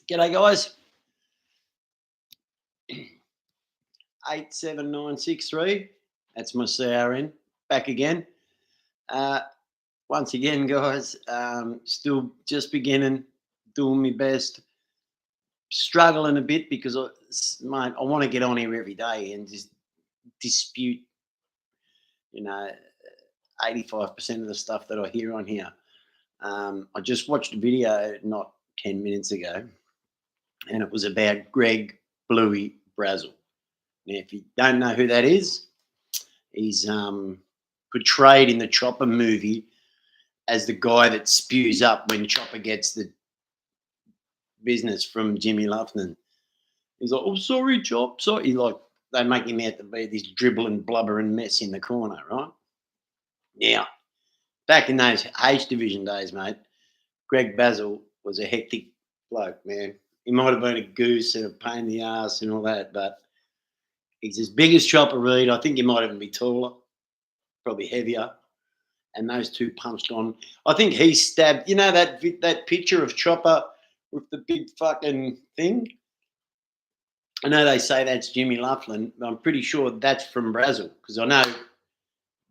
G'day, guys. 87963. That's my CRN. Back again. Uh, Once again, guys. Still just beginning, doing my best. Struggling a bit because mate, I want to get on here every day and just dispute, you know, 85% of the stuff that I hear on here. I just watched a video not 10 minutes ago, and it was about GregBluey Brazel. Now, if you don't know who that is, he's portrayed in the Chopper movie as the guy that spews up when Chopper gets the business from Jimmy Luffman. He's like, "Oh, sorry, Chop, sorry." They make him out to be this dribbling, blubbering mess in the corner, right? Now, back in those H division days, mate, Greg Basil was a hectic bloke, man. He might have been a goose and a pain in the ass and all that, but he's as big as Chopper Reed. I think he might even be taller, probably heavier. And those two punched on. I think he stabbed. You know that picture of Chopper with the big fucking thing? I know they say that's Jimmy Lufflin, but I'm pretty sure that's from Brazel because I know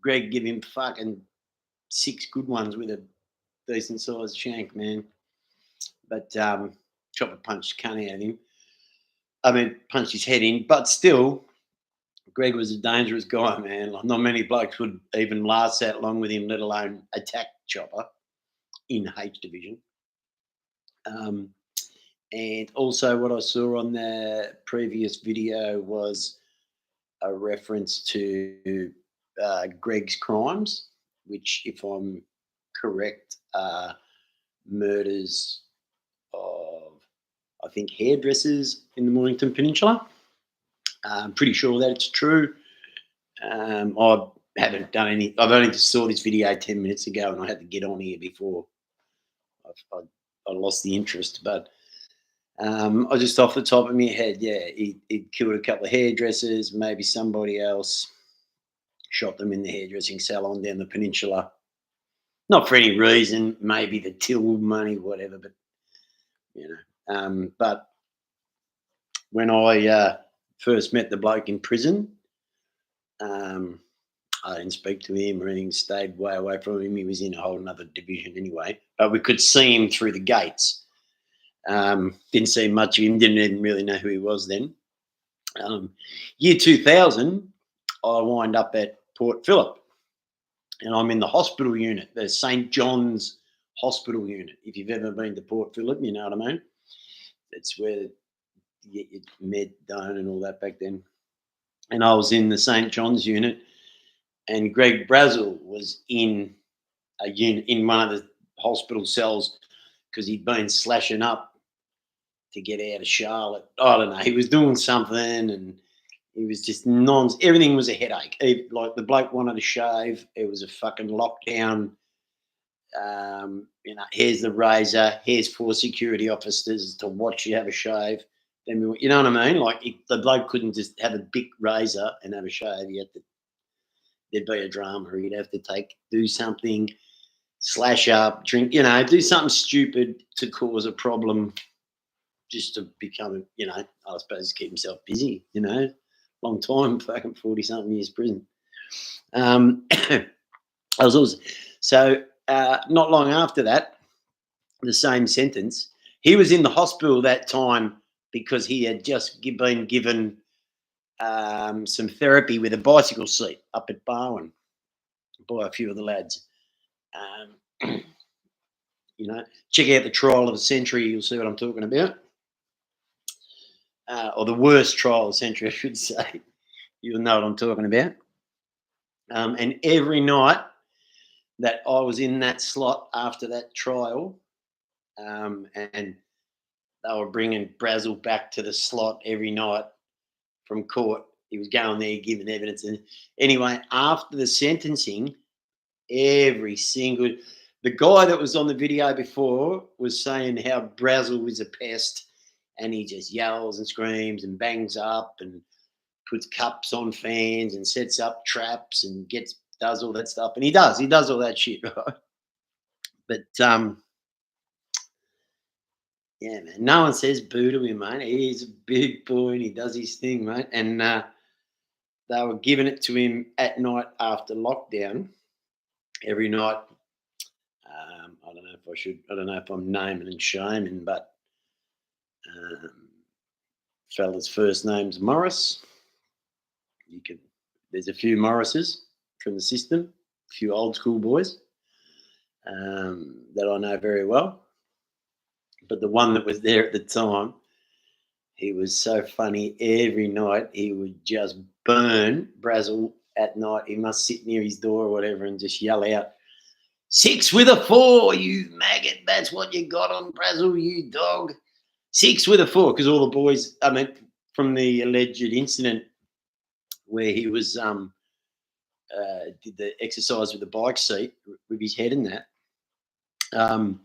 Greg give him fucking 6 good ones with a decent sized shank, man. But Chopper punched cunt out of him. I mean, punched his head in, but still, Greg was a dangerous guy, man. Like, not many blokes would even last that long with him, let alone attack Chopper in H division. And also, what I saw on the previous video was a reference to Greg's crimes, which, if I'm correct, are murders of, I think, hairdressers in the Mornington Peninsula. I'm pretty sure that it's true. I haven't done any. I've only just saw this video 10 minutes ago, and I had to get on here before I lost the interest. But I just off the top of my head, yeah, he killed a couple of hairdressers, maybe somebody else, shot them in the hairdressing salon down the peninsula. Not for any reason, maybe the till money, whatever. But you know, but when I first met the bloke in prison, I didn't speak to him or anything, stayed way away from him. He was in a whole other division anyway, but we could see him through the gates. Didn't see much of him, didn't even really know who he was then. Year 2000, I wind up at Port Phillip, and I'm in the hospital unit, the St. John's Hospital Unit. If you've ever been to Port Phillip, you know what I mean. That's where you get your med done and all that back then. And I was in the St. John's unit, and Greg Brazel was in a unit in one of the hospital cells because he'd been slashing up to get out of Charlotte. I don't know. He was doing something, and he was just everything was a headache. Like the bloke wanted to shave. It was a fucking lockdown. Here's the razor. Here's 4 security officers to watch you have a shave. Then you know what I mean? Like the bloke couldn't just have a big razor and have a shave. There'd be a drama. He'd have to do something, slash up, drink, do something stupid to cause a problem, just to become, I suppose, keep himself busy. Long time, fucking 40-something years prison. I was also not long after that, the same sentence. He was in the hospital that time because he had just been given some therapy with a bicycle seat up at Barwon by a few of the lads. Check out the trial of the century. You'll see what I'm talking about. Or the worst trial of the century, I should say. You'll know what I'm talking about. And every night that I was in that slot after that trial, and they were bringing Brazel back to the slot every night from court. He was going there giving evidence. And anyway, after the sentencing, the guy that was on the video before was saying how Brazel was a pest, and he just yells and screams and bangs up and puts cups on fans and sets up traps and does all that stuff. And he does all that shit, right? But Yeah, man. No one says boo to him, mate. He's a big boy and he does his thing, mate. And they were giving it to him at night after lockdown every night. I don't know if I should. I don't know if I'm naming and shaming, but um, fella's first name's Morris. You can. There's a few Morrises from the system, a few old school boys that I know very well. But the one that was there at the time, he was so funny. Every night he would just burn Brazel at night. He must sit near his door or whatever and just yell out, "Six with a four, you maggot. That's what you got on Brazel, you dog. Six with a four." Because all the boys, I mean, from the alleged incident where he was did the exercise with the bike seat with his head in that. Um,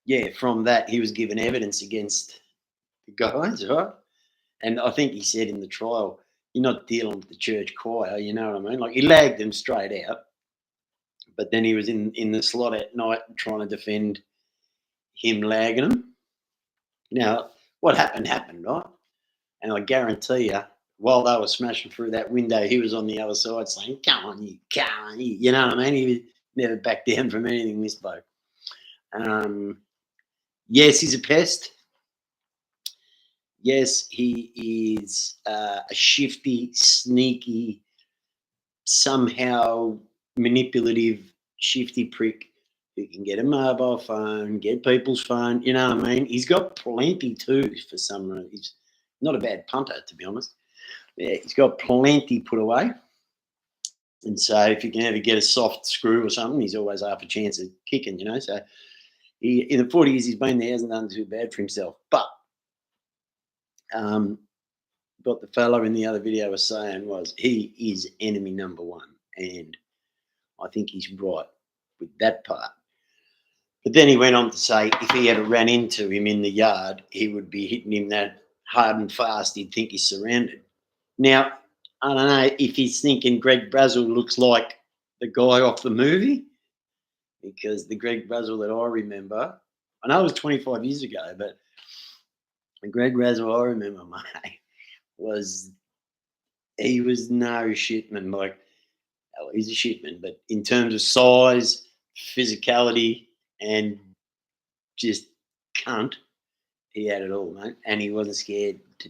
yeah, from that he was given evidence against the guys, right? And I think he said in the trial, "You're not dealing with the church choir," you know what I mean? Like he lagged them straight out, but then he was in the slot at night trying to defend him lagging them. Now, what happened, right? And I guarantee you, while they were smashing through that window, he was on the other side saying, "Come on, you, come on, you know what I mean?" He was never backed down from anything, this bloke. Um, yes, he's a pest. Yes, he is a shifty, sneaky, somehow manipulative, shifty prick who can get a mobile phone, get people's phone. You know what I mean? He's got plenty too for some reason. He's not a bad punter, to be honest. Yeah, he's got plenty put away. And so if you can ever get a soft screw or something, he's always half a chance of kicking, you know. So in the 40 years he's been there, he hasn't done too bad for himself. But um, what the fellow in the other video was saying was he is enemy number one. And I think he's right with that part. But then he went on to say if he ever ran into him in the yard, he would be hitting him that hard and fast, he'd think he's surrounded. Now, I don't know if he's thinking Greg Brazel looks like the guy off the movie, because the Greg Brazel that I remember, I know it was 25 years ago, but the Greg Brazel I remember, mate, was he was no shitman. Like, oh, he's a shitman, but in terms of size, physicality, and just cunt, he had it all, mate. And he wasn't scared to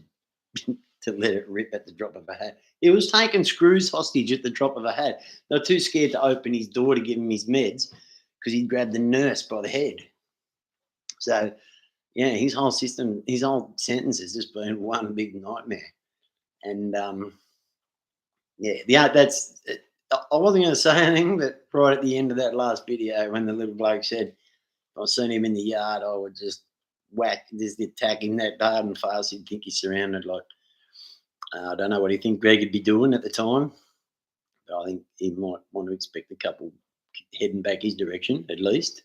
to let it rip at the drop of a hat. He was taking screws hostage at the drop of a hat. They were too scared to open his door to give him his meds because he'd grab the nurse by the head. So, yeah, his whole system, his whole sentence has just been one big nightmare. And yeah, that's. I wasn't going to say anything, but right at the end of that last video, when the little bloke said, "I seen him in the yard, I would just whack, just attack him that hard and fast, he'd think he's surrounded." Like, I don't know what he think Greg would be doing at the time. But I think he might want to expect a couple heading back his direction at least.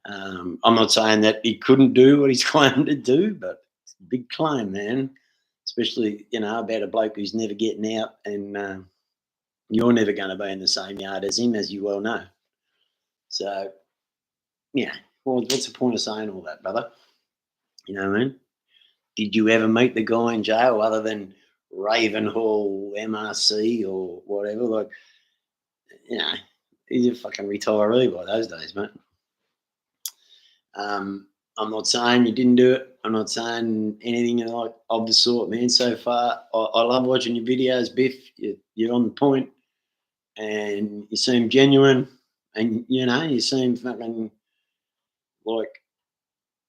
I'm not saying that he couldn't do what he's claimed to do, but it's a big claim, man. Especially, you know, about a bloke who's never getting out, and you're never going to be in the same yard as him, as you well know. So, yeah, well, what's the point of saying all that, brother? You know what I mean? Did you ever meet the guy in jail other than Ravenhall MRC or whatever? Like, you know, he's a fucking retiree by those days, mate. I'm not saying you didn't do it. I'm not saying anything like of the sort, man. So far, I love watching your videos, Biff. You're on the point, and you seem genuine, and you know you seem fucking like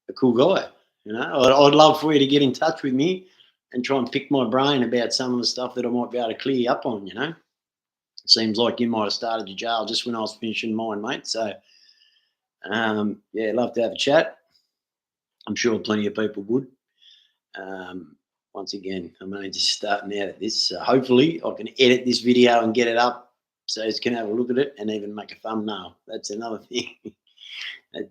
a cool guy. You know, I'd love for you to get in touch with me and try and pick my brain about some of the stuff that I might be able to clear up on. You know, it seems like you might have started your jail just when I was finishing mine, mate. So, yeah, love to have a chat. I'm sure plenty of people would. Once again, I'm only just starting out at this. So hopefully, I can edit this video and get it up so you can have a look at it and even make a thumbnail. That's another thing. But,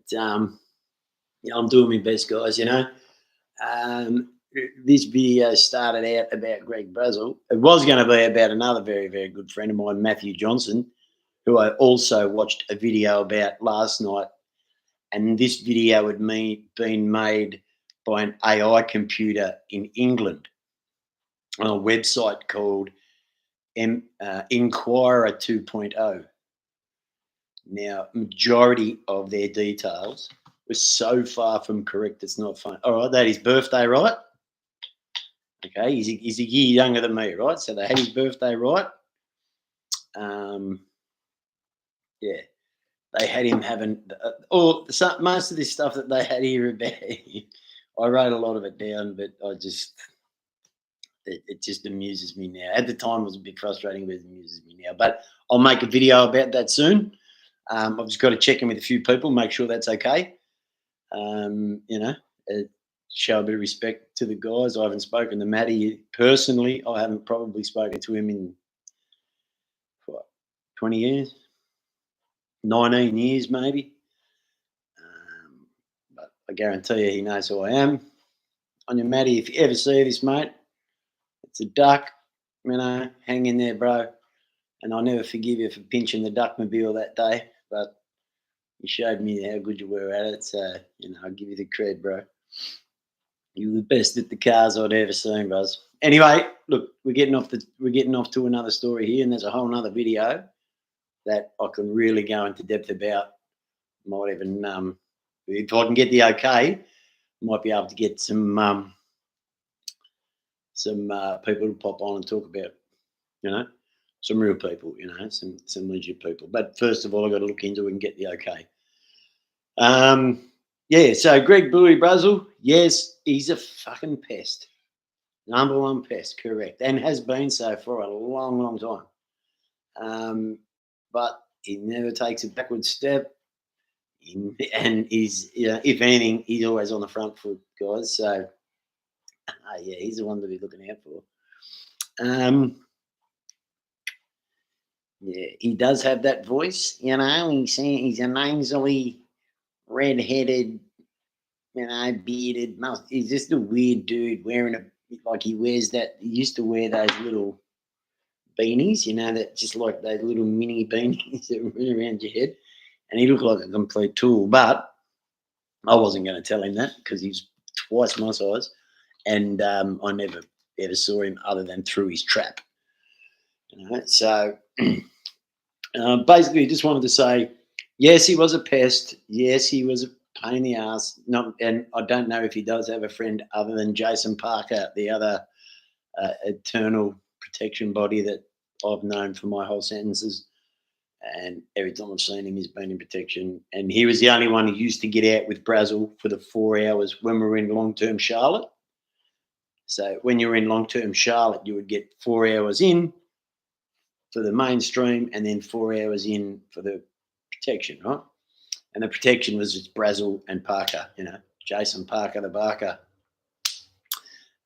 yeah, I'm doing my best, guys. You know, this video started out about Greg Brazel. It was going to be about another very, very good friend of mine, Matthew Johnson, who I also watched a video about last night and this video had been made by an AI computer in England on a website called Inquirer 2.0. Now, majority of their details were so far from correct, it's not fun. All right, that is birthday, right? Okay, he's a year younger than me, right? So they had his birthday right. Yeah, they had him having most of this stuff that they had here about. I wrote a lot of it down, but it just amuses me now. At the time, it was a bit frustrating, but it amuses me now. But I'll make a video about that soon. I've just got to check in with a few people, make sure that's okay. Show a bit of respect to the guys. I haven't spoken to Matty personally. I haven't probably spoken to him in 20 years, 19 years maybe. But I guarantee you he knows who I am. On your Matty, if you ever see this, mate, it's a duck, hang in there, bro. And I'll never forgive you for pinching the duckmobile that day, but you showed me how good you were at it, so I'll give you the cred, bro. You were the best at the cars I'd ever seen, bros. Anyway, look, we're getting off to another story here, and there's a whole nother video that I can really go into depth about. Might even, if I can get the okay, might be able to get some people to pop on and talk about, some real people, some legit people. But first of all, I've got to look into it and get the okay. Yeah, so GregBluey, Brazel, yes, he's a fucking pest. Number one pest, correct, and has been so for a long, long time. But he never takes a backward step, and he's, if anything, he's always on the front foot, guys. So, yeah, he's the one to be looking out for. Yeah, he does have that voice, he's a nasally, red-headed, bearded. He's just a weird dude wearing he used to wear those little beanies, that just like those little mini beanies that run around your head, and he looked like a complete tool. But I wasn't going to tell him that because he's twice my size, and I never ever saw him other than through his trap. So basically, just wanted to say, yes, he was a pest. Yes, he was a pain in the ass. And I don't know if he does have a friend other than Jason Parker, the other eternal protection body that I've known for my whole sentences. And every time I've seen him, he's been in protection. And he was the only one who used to get out with Brazel for the 4 hours when we were in long-term Charlotte. So when you were in long-term Charlotte, you would get 4 hours in for the mainstream and then 4 hours in for the protection, right? And the protection was just Brazel and Parker, Jason Parker, the Barker.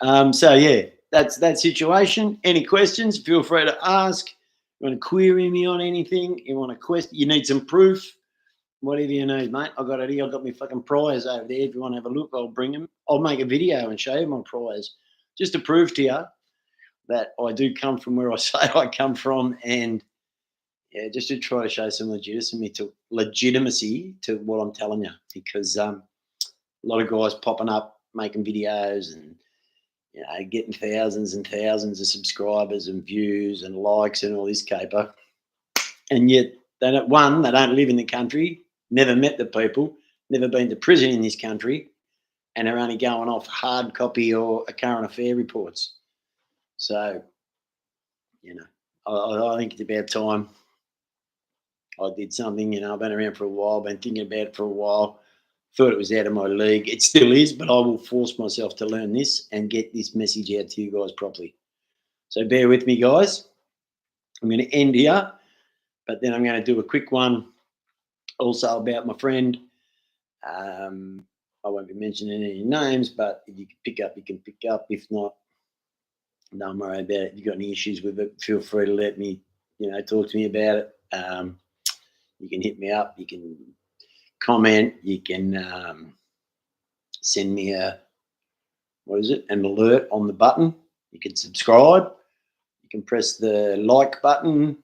So, yeah, that's that situation. Any questions, feel free to ask. You want to query me on anything, you want to question, you need some proof, whatever you need, mate. I got it here. I've got my fucking prize over there. If you want to have a look, I'll bring them. I'll make a video and show you my prize just to prove to you that I do come from where I say I come from, and yeah, just to try to show some legitimacy to what I'm telling you, because a lot of guys popping up making videos and getting thousands and thousands of subscribers and views and likes and all this caper, and yet they don't live in the country, never met the people, never been to prison in this country, and are only going off hard copy or a current affair reports. So, I think it's about time I did something. I've been around for a while, been thinking about it for a while, thought it was out of my league. It still is, but I will force myself to learn this and get this message out to you guys properly. So bear with me, guys. I'm going to end here, but then I'm going to do a quick one also about my friend. I won't be mentioning any names, but if you can pick up, you can pick up. If not, don't worry about it. If you've got any issues with it, feel free to let me, talk to me about it. You can hit me up. You can comment. You can send me an alert on the button. You can subscribe. You can press the like button,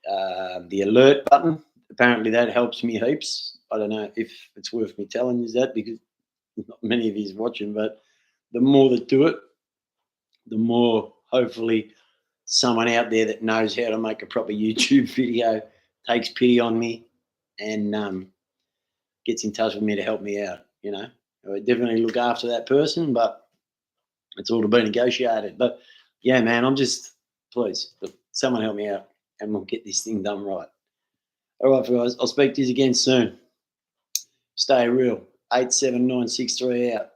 the alert button. Apparently that helps me heaps. I don't know if it's worth me telling you that because not many of you's watching, but the more that do it, the more hopefully someone out there that knows how to make a proper YouTube video takes pity on me and gets in touch with me to help me out. You know, I would definitely look after that person, but it's all to be negotiated. But yeah, man, I'm just please look, someone help me out and we'll get this thing done right. All right, guys, I'll speak to you again soon. Stay real. 87963 out.